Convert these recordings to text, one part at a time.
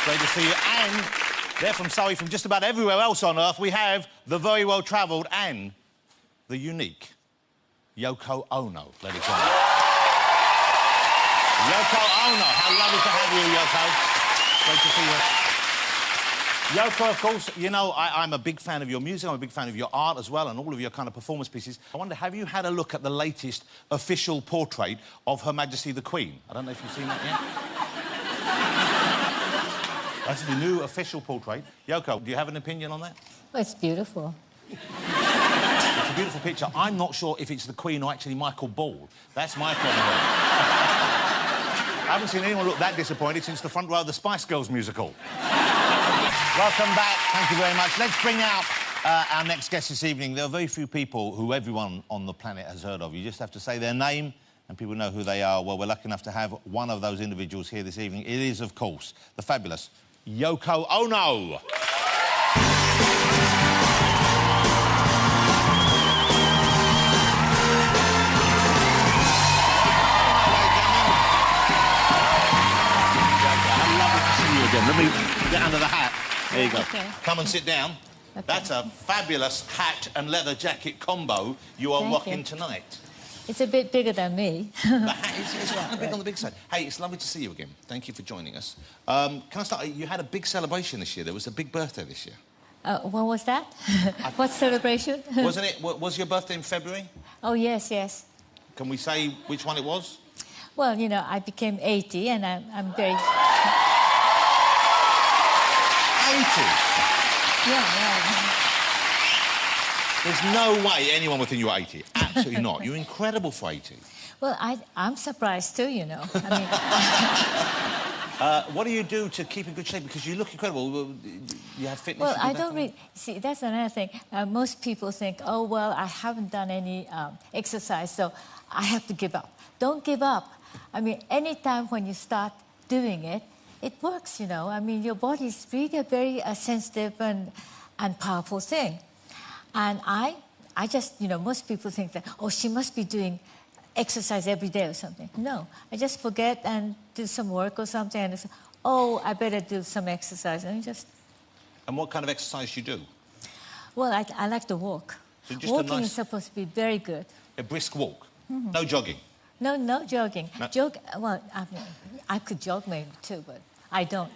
Great to see you. And they're from Surrey, from just about everywhere else on Earth. We have the very well-travelled and the unique Yoko Ono, ladies and gentlemen. Yoko Ono. How lovely to have you, Yoko. Great to see you. Yoko, of course, you know, I'm a big fan of your music, I'm a big fan of your art as well, and all of your kind of performance pieces. I wonder, have you had a look at the latest official portrait of Her Majesty the Queen? I don't know if you've seen that yet. That's the new official portrait. Yoko, do you have an opinion on that? Well, it's beautiful. It's a beautiful picture. I'm not sure if it's the Queen or actually Michael Ball. That's my problem. I haven't seen anyone look that disappointed since the front row of the Spice Girls musical. Welcome back. Thank you very much. Let's bring out our next guest this evening. There are very few people who everyone on the planet has heard of. You just have to say their name and people know who they are. Well, we're lucky enough to have one of those individuals here this evening. It is, of course, the fabulous Yoko Ono. Let me get under the hat. There you go. Okay. Come and sit down. Okay. That's a fabulous hat and leather jacket combo you are rocking tonight. It's a bit bigger than me. The hat is kind of big on the big side. Hey, it's lovely to see you again. Thank you for joining us. Can I start? You had a big celebration this year. There was a big birthday this year. What was that? What celebration? Wasn't it? Was your birthday in February? Oh, yes, yes. Can we say which one it was? Well, you know, I became 80 and I'm very... 80? Yeah. There's no way anyone would think you were 80. Absolutely not. You're incredible for 80. Well, I'm surprised too, you know. I mean... what do you do to keep in good shape? Because you look incredible. You have fitness... Well, I don't really... See, that's another thing. Most people think, oh, well, I haven't done any exercise, so I have to give up. Don't give up. I mean, any time when you start doing it, it works, you know. I mean, your body is really a very sensitive and powerful thing. And I just, you know, most people think that, oh, she must be doing exercise every day or something. No, I just forget and do some work or something and say, oh, I better do some exercise and just... And what kind of exercise do you do? Well, I like to walk. So just Walking is supposed to be very good. A brisk walk? No jogging? No jogging. No. Well, I mean, I could jog maybe too, but I don't.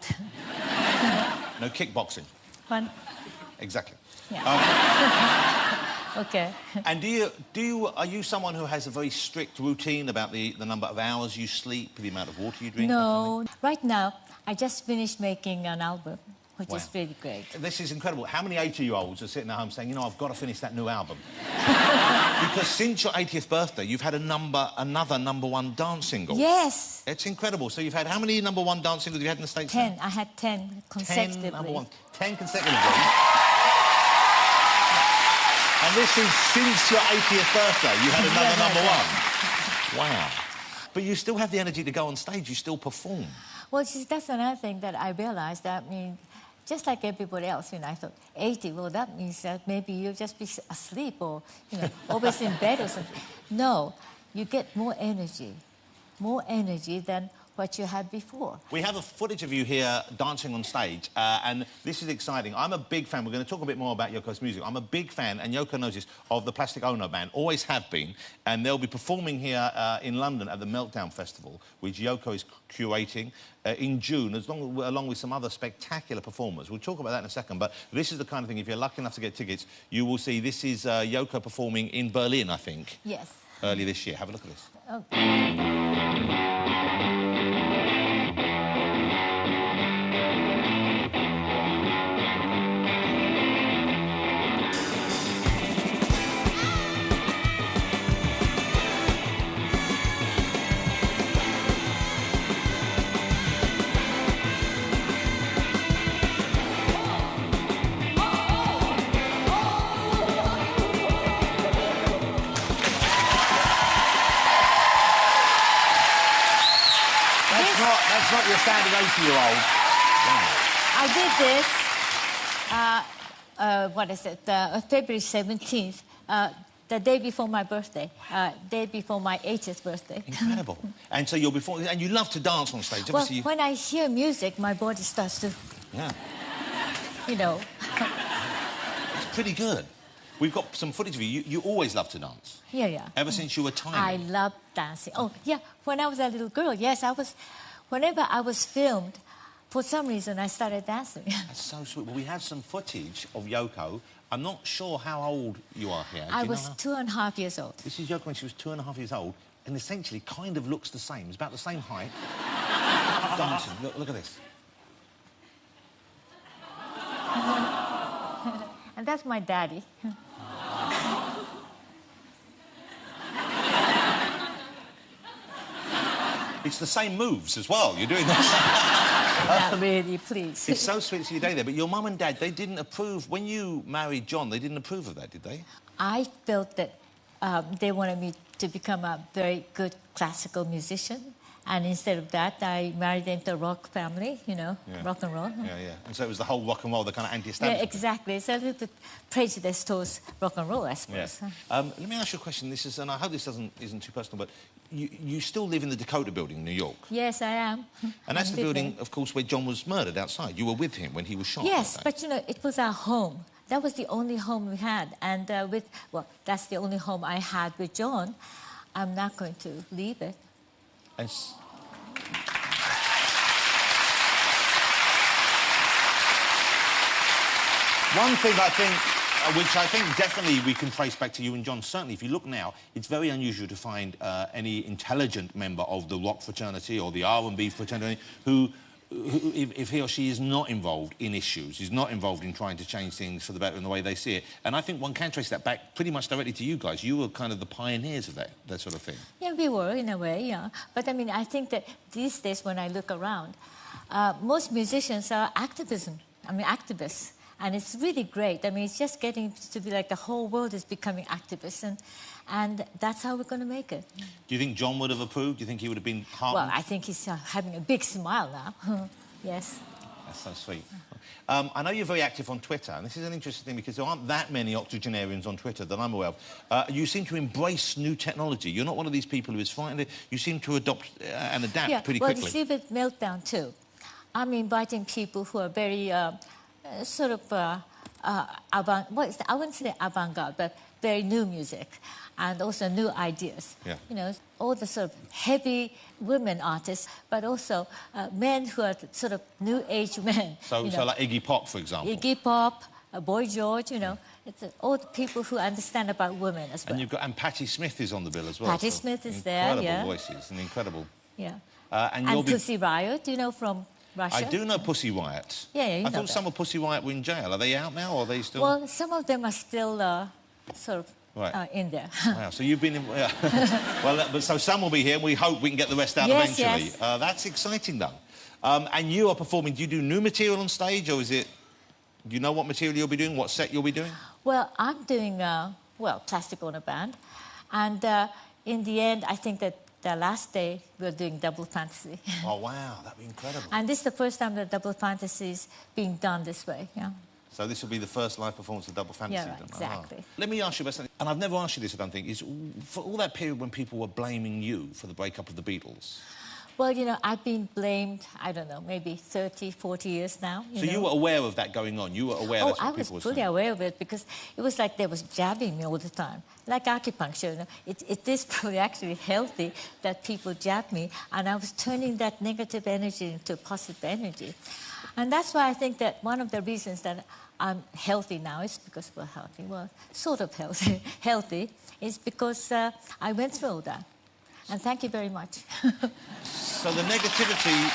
No kickboxing? Fun? Exactly. Yeah. OK. And are you someone who has a very strict routine about the number of hours you sleep, the amount of water you drink? No. Right now, I just finished making an album, which is really great. This is incredible. How many 80-year-olds are sitting at home saying, you know, I've got to finish that new album? Because since your 80th birthday, you've had another #1 dance single. Yes. It's incredible. So you've had... How many #1 dance singles have you had in the States? 10. I had 10 consecutively. 10 consecutively. And this is since your 80th birthday, you had another #1. Wow. But you still have the energy to go on stage, you still perform. Well, that's another thing that I realised. I mean, just like everybody else, you know, I thought, 80, well, that means that maybe you'll just be asleep or, you know, always in bed or something. No, you get more energy than what you had before. We have a footage of you here dancing on stage, and this is exciting. I'm a big fan. We're going to talk a bit more about Yoko's music. I'm a big fan, and Yoko knows this, of the Plastic Ono Band. Always have been. And they'll be performing here in London at the Meltdown Festival, which Yoko is curating in June, along with some other spectacular performers. We'll talk about that in a second, but this is the kind of thing, if you're lucky enough to get tickets, you will see this is Yoko performing in Berlin, I think. Yes. Early this year. Have a look at this. Oh. That's not your standard 80-year-old. Wow. I did this, what is it, February 17th, the day before my birthday, day before my 80th birthday. Incredible. And so you're before, and you love to dance on stage. Well, Obviously, when I hear music, my body starts to, yeah, you know. it's pretty good. We've got some footage of you. You always love to dance. Yeah, yeah. Ever since you were tiny. I love dancing. Oh, yeah. When I was a little girl, yes, whenever I was filmed, for some reason, I started dancing. That's so sweet. Well, we have some footage of Yoko. I'm not sure how old you are here. I was 2.5 years old. This is Yoko when she was 2.5 years old, and essentially kind of looks the same. It's about the same height. Dancing. Look at this. And that's my daddy. It's the same moves as well. You're doing that. Not really, please. It's so sweet to see you there. But your mum and dad, they didn't approve. When you married John, they didn't approve of that, did they? I felt that they wanted me to become a very good classical musician. And instead of that, I married them to a rock family, you know, rock and roll. Yeah, yeah. And so it was the whole rock and roll, the kind of anti-establishment. Yeah, exactly. It's a little bit prejudice towards rock and roll, I suppose. Yeah. Let me ask you a question. This is, and I hope this isn't too personal, but you still live in the Dakota Building in New York? Yes, I am. And that's the building, of course, where John was murdered outside. You were with him when he was shot. Yes, but, you know, it was our home. That was the only home we had. And that's the only home I had with John. I'm not going to leave it. One thing I think, which I think definitely we can trace back to you and John, certainly if you look now, it's very unusual to find any intelligent member of the rock fraternity or the R&B fraternity who if he or she is not involved in issues, is not involved in trying to change things for the better in the way they see it. And I think one can trace that back pretty much directly to you guys. You were kind of the pioneers of that sort of thing. Yeah, we were, in a way, yeah. But, I mean, I think that these days when I look around, most musicians are activists. And it's really great. I mean, it's just getting to be like the whole world is becoming activists. And that's how we're going to make it. Do you think John would have approved? Do you think he would have been heartened? Well, I think he's having a big smile now. Yes. That's so sweet. I know you're very active on Twitter, and this is an interesting thing because there aren't that many octogenarians on Twitter that I'm aware of. You seem to embrace new technology. You're not one of these people who is frightened. You seem to adopt and adapt pretty quickly. Well, you see with Meltdown, too, I'm inviting people who are very sort of I wouldn't say avant-garde, but very new music and also new ideas. Yeah. You know, all the sort of heavy women artists, but also men who are sort of new age men. So like Iggy Pop, for example. Iggy Pop, Boy George, you know. It's all the people who understand about women as well. And Patti Smith is on the bill as well. Patti Smith is there, yeah. Incredible voices and incredible. Yeah. And Pussy Riot, you know, from Russia. I do know Pussy Riot. Yeah, I thought some of Pussy Riot were in jail. Are they out now, or are they still...? Well, some of them are still sort of in there. Wow, so you've been in... well, so some will be here, and we hope we can get the rest out eventually. Yes. That's exciting, though. And you are performing... Do you do new material on stage, or is it... Do you know what material you'll be doing, what set you'll be doing? Well, I'm doing, Plastic Ono Band. And in the end, I think that the last day, we're doing Double Fantasy. Oh, wow, that'd be incredible. And this is the first time that Double Fantasy is being done this way, yeah. So this will be the first live performance of Double Fantasy? Yeah, exactly. Let me ask you about something, and I've never asked you this, I don't think, is for all that period when people were blaming you for the breakup of the Beatles... Well, you know, I've been blamed, I don't know, maybe 30, 40 years now. You were aware of that going on? You were aware that's what people were saying? I was fully aware of it because it was like they was jabbing me all the time. Like acupuncture, you know. It is probably actually healthy that people jab me, and I was turning that negative energy into positive energy. And that's why I think that one of the reasons that I'm healthy now is because we're healthy. Well, sort of healthy is because I went through all that. And thank you very much. So the negativity,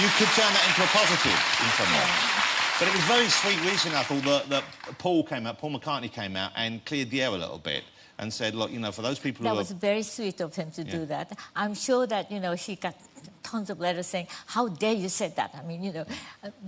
you could turn that into a positive in some way. But it was very sweet recently, I thought, that Paul McCartney came out and cleared the air a little bit and said, look, you know, for those people That was very sweet of him to do that. I'm sure that, you know, he got tons of letters saying, how dare you say that? I mean, you know,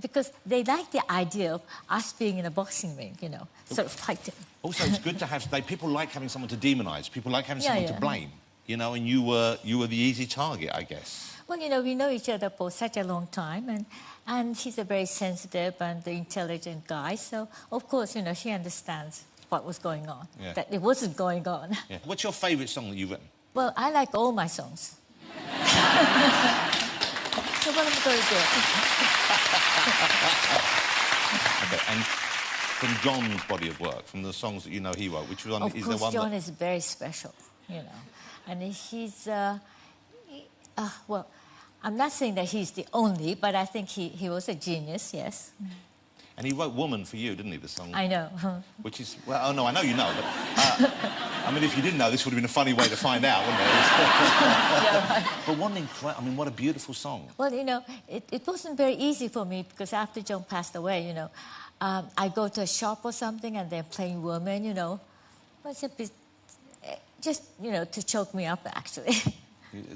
because they like the idea of us being in a boxing ring, you know, sort of fighting. Also, it's good to have... people like having someone to demonise. People like having someone to blame. You know, and you were the easy target, I guess. Well, you know, we know each other for such a long time, and he's a very sensitive and intelligent guy, so, of course, you know, he understands what was going on, Yeah. that it wasn't going on. Yeah. What's your favourite song that you've written? Well, I like all my songs. So what am I going to do? Okay, and from John's body of work, from the songs that you know he wrote, which one Of is course, the one John that... is very special, you know. And he's, well, I'm not saying that he's the only, but I think he was a genius, yes. And he wrote Woman for you, didn't he, the song? I know. Which is... Well, oh, no, I know you know, but... I mean, if you didn't know, this would have been a funny way to find out, wouldn't it? Yeah, right. But what an incredible... I mean, what a beautiful song. Well, you know, it wasn't very easy for me because after John passed away, you know, I go to a shop or something and they're playing Woman, you know. Well, it's a bit... Just, you know, to choke me up, actually.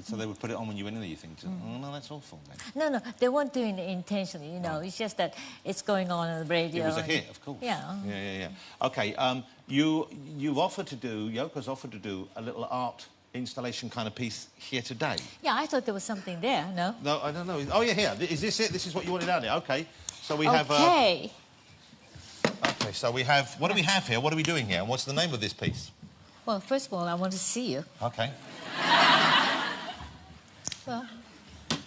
So they would put it on when you went in there, you think, oh, no, that's awful, then. No, they weren't doing it intentionally, you know. It's just that it's going on the radio. It was a hit, of course. Yeah. Yeah. OK, you've offered to do... Yoko's offered to do a little art installation kind of piece here today. Yeah, I thought there was something there, no? No, I don't know. Oh, yeah, here. Is this it? This is what you wanted out there? OK. So we have... OK, so we have... What do we have here? What are we doing here? And what's the name of this piece? Well, first of all, I want to see you. OK. Well...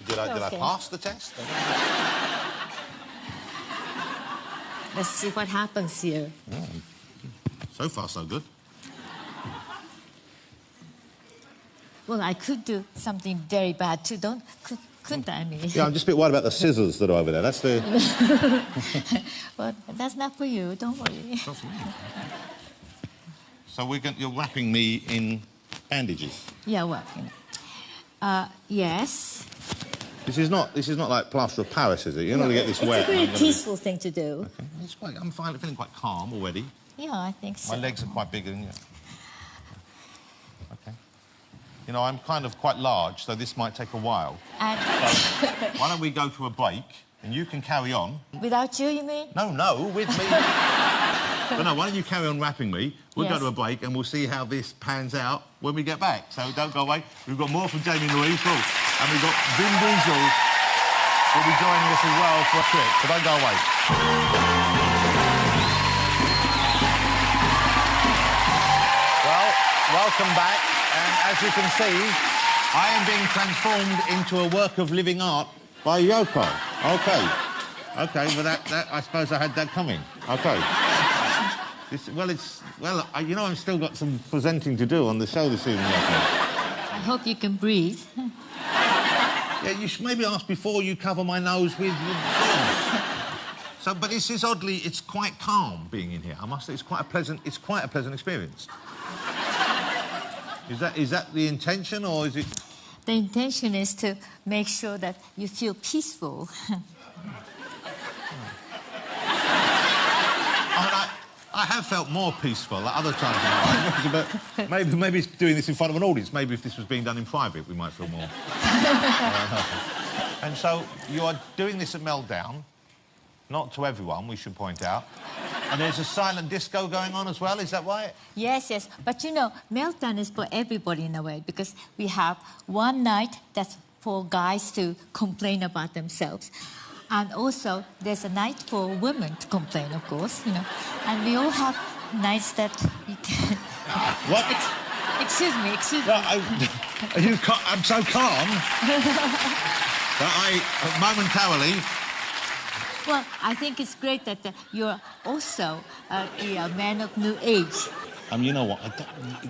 Did I pass the test? Let's see what happens here. Yeah. So far, so good. Well, I could do something very bad, too. Couldn't I, mean? Yeah, I'm just a bit worried about the scissors that are over there. That's the... Well, that's not for you. Don't worry. Not for me. So you're wrapping me in bandages? Yeah, well, you know. Yes. This is not like plaster of Paris, is it? You're not going to get this wet. It's a very peaceful thing to do. Okay. I'm feeling quite calm already. Yeah, I think so. My legs are quite bigger than you. OK. You know, I'm kind of quite large, so this might take a while. And So, why don't we go to a break, and you can carry on. without you, you mean? No, with me. But no, why don't you carry on wrapping me? We'll go Yes. to a break, and we'll see how this pans out when we get back. So don't go away. We've got more from Jamie and Louise, and we've got Vin Diesel will be joining us as well for a trip. So don't go away. Well, welcome back. And as you can see, I am being transformed into a work of living art by Yoko. OK, well, that I suppose I had that coming. OK. You know, I've still got some presenting to do on the show this evening. I hope you can breathe. Yeah, you should maybe ask before you cover my nose with... So, but this is oddly, it's quite calm being in here. I must say, it's quite a pleasant experience. Is that the intention, or is it... The intention is to make sure that you feel peaceful. I have felt more peaceful at other times in my life, but maybe doing this in front of an audience. Maybe if this was being done in private, we might feel more. And so you are doing this at Meltdown, not to everyone, we should point out. And there's a silent disco going on as well, is that right? Yes. But, you know, Meltdown is for everybody in a way, because we have one night that's for guys to complain about themselves. And also, there's a night for women to complain, of course, you know. And we all have nights that we can... What? Excuse me. I'm so calm that I momentarily... Well, I think it's great that you're also the man of new age. You know what?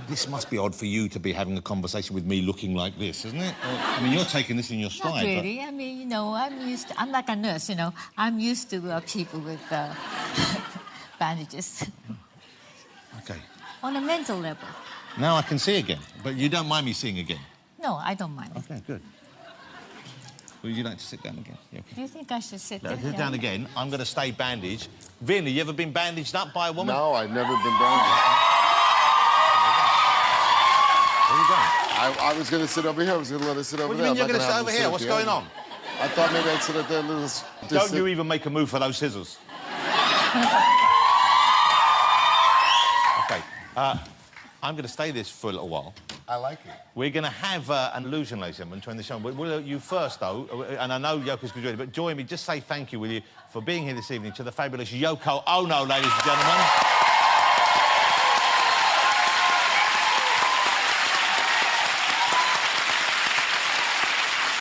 This must be odd for you to be having a conversation with me looking like this, isn't it? I mean, you're taking this in your stride. Not really. But... I mean, you know, I'm like a nurse, you know. I'm used to people with bandages. OK. On a mental level. Now I can see again, but you don't mind me seeing again? No, I don't mind. OK, good. Would you like to sit down again? Yeah, okay. Do you think I should sit No, down? sit down again. I'm going to stay bandaged. Vin, have you ever been bandaged up by a woman? No, I've never been bandaged. Where are you going? I was going to sit over here. I was going to let her sit over there. What do you mean you're going to sit over here? What's going on? I thought maybe I'd sit at that little... Don't you even make a move for those scissors. OK. I'm going to stay this for a little while. I like it. We're going to have an illusion, ladies and gentlemen, to end the show. Will you first, though, and I know Yoko's going to join you, but join me, just say thank you, will you, for being here this evening to the fabulous Yoko Ono, ladies and gentlemen.